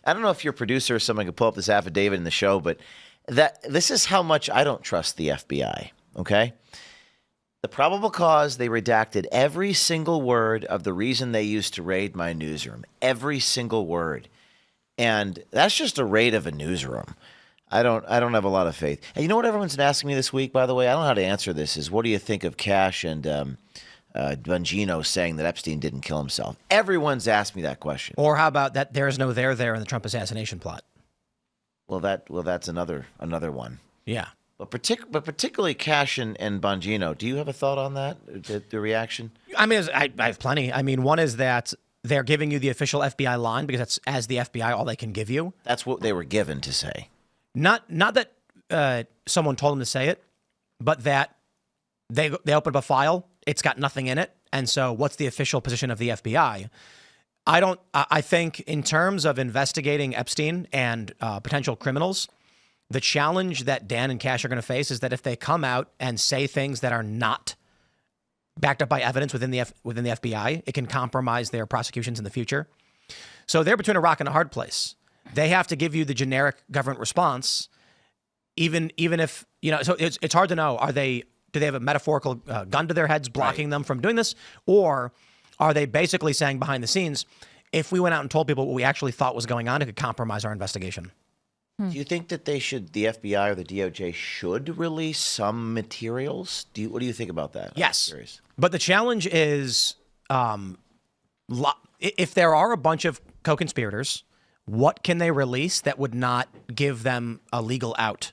I don't know if your producer or someone could pull up this affidavit in the show, but this is how much I don't trust the FBI, okay? The probable cause, they redacted every single word of the reason they used to raid my newsroom. Every single word. And that's just a raid of a newsroom. I don't have a lot of faith. And you know what everyone's been asking me this week, by the way? I don't know how to answer this, is what do you think of Cash and Bongino saying that Epstein didn't kill himself? Everyone's asked me that question. Or how about that there is no there in the Trump assassination plot? Well, that's another one. Yeah. But particularly Cash and Bongino, do you have a thought on that, the reaction? I mean, I have plenty. I mean, one is that they're giving you the official FBI line because that's, as the FBI, all they can give you. That's what they were given to say. Not that someone told them to say it, but that they open up a file, it's got nothing in it, and so what's the official position of the FBI? I think in terms of investigating Epstein and potential criminals, the challenge that Dan and Cash are going to face is that if they come out and say things that are not backed up by evidence within the FBI, it can compromise their prosecutions in the future. So they're between a rock and a hard place. They have to give you the generic government response, even if, so it's hard to know, do they have a metaphorical gun to their heads blocking them from doing this? Or are they basically saying behind the scenes, if we went out and told people what we actually thought was going on, it could compromise our investigation? Do you think that the FBI or the DOJ should release some materials? What do you think about that? Yes. But the challenge is, if there are a bunch of co-conspirators, what can they release that would not give them a legal out?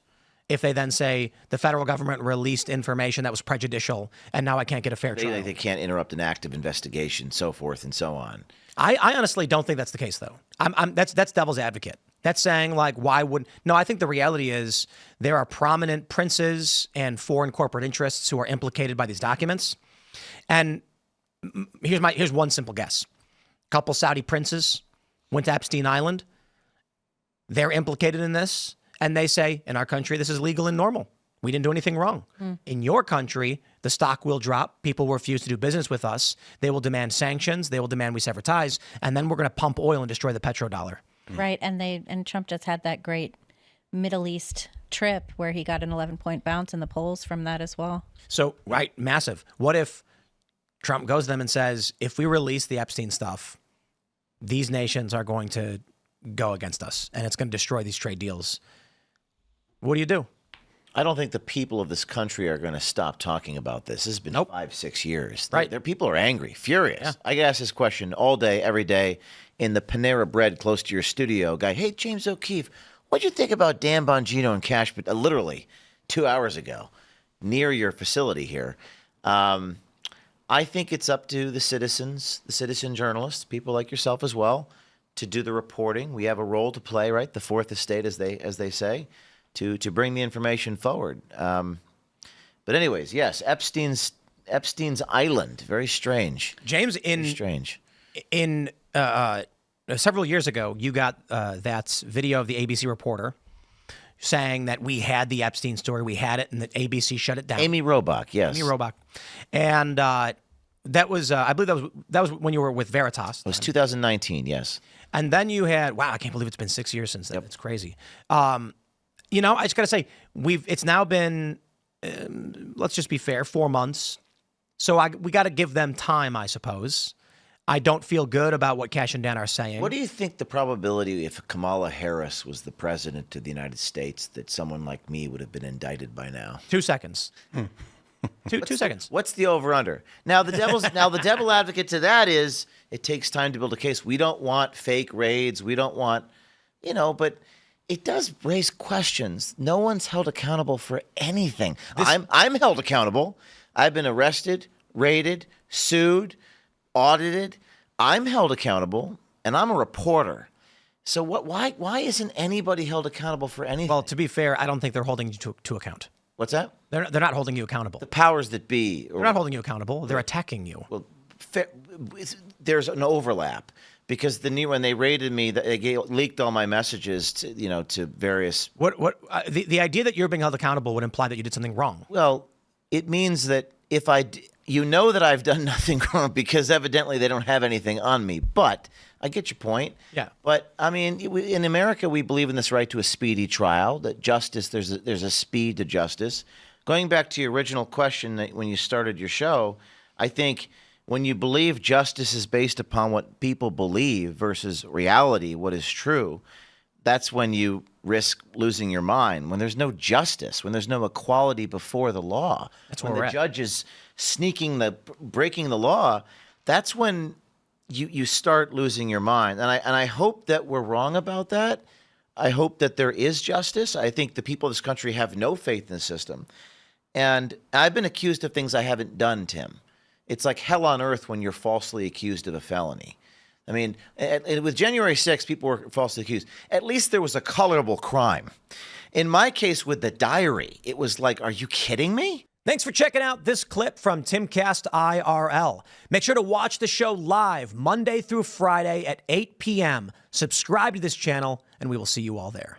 If they then say the federal government released information that was prejudicial and now I can't get a fair trial. They can't interrupt an active investigation, so forth and so on. I honestly don't think that's the case, though. That's devil's advocate. That's saying, like, why would... No, I think the reality is there are prominent princes and foreign corporate interests who are implicated by these documents. And here's one simple guess. A couple Saudi princes went to Epstein Island. They're implicated in this. And they say, in our country, this is legal and normal. We didn't do anything wrong. In your country, the stock will drop. People will refuse to do business with us. They will demand sanctions. They will demand we sever ties. And then we're going to pump oil and destroy the petrodollar. Right. And Trump just had that great Middle East trip where he got an 11-point bounce in the polls from that as well. So, right, massive. What if Trump goes to them and says, if we release the Epstein stuff, these nations are going to go against us and it's going to destroy these trade deals? What do you do? I don't think the people of this country are going to stop talking about this. This has been 5-6 years. Right. Their people are angry, furious. Yeah. I get asked this question all day, every day in the Panera Bread close to your studio. Guy, hey, James O'Keefe, what'd you think about Dan Bongino and Cash? But literally 2 hours ago, near your facility here. I think it's up to the citizens, the citizen journalists, people like yourself as well, to do the reporting. We have a role to play, right? The fourth estate, as they say. To bring the information forward. But anyways, yes, Epstein's Island, very strange. James, in several years ago, you got that video of the ABC reporter saying that we had the Epstein story, we had it, and that ABC shut it down. Amy Robach, yes. Amy Robach. And that was, I believe that was when you were with Veritas. It was 2019, yes. And then you had, wow, I can't believe it's been 6 years since then. Yep. It's crazy. I just got to say, it's now been, let's just be fair, 4 months. So we got to give them time, I suppose. I don't feel good about what Cash and Dan are saying. What do you think the probability if Kamala Harris was the president of the United States that someone like me would have been indicted by now? 2 seconds. Two seconds. What's the over-under? Now the devil advocate to that is it takes time to build a case. We don't want fake raids. We don't want, but it does raise questions. No one's held accountable for anything. I'm held accountable. I've been arrested, raided, sued, audited. I'm held accountable, and I'm a reporter. So why isn't anybody held accountable for anything? Well, to be fair, I don't think they're holding you to account. What's that? They're not holding you accountable. The powers that be. They're not holding you accountable. They're attacking you. Well, there's an overlap. Because when they raided me, they leaked all my messages to various. The idea that you're being held accountable would imply that you did something wrong. Well, it means that that I've done nothing wrong because evidently they don't have anything on me. But I get your point. Yeah. But I mean, in America, we believe in this right to a speedy trial. That justice, there's a speed to justice. Going back to your original question that when you started your show, I think when you believe justice is based upon what people believe versus reality, what is true, that's when you risk losing your mind. When there's no justice, when there's no equality before the law, That's when where we're the at. judge is breaking the law, that's when you start losing your mind. And I hope that we're wrong about that. I hope that there is justice. I think the people of this country have no faith in the system. And I've been accused of things I haven't done, Tim. It's like hell on earth when you're falsely accused of a felony. I mean, with January 6th, people were falsely accused. At least there was a colorable crime. In my case with the diary, it was like, are you kidding me? Thanks for checking out this clip from Timcast IRL. Make sure to watch the show live Monday through Friday at 8 p.m. Subscribe to this channel, and we will see you all there.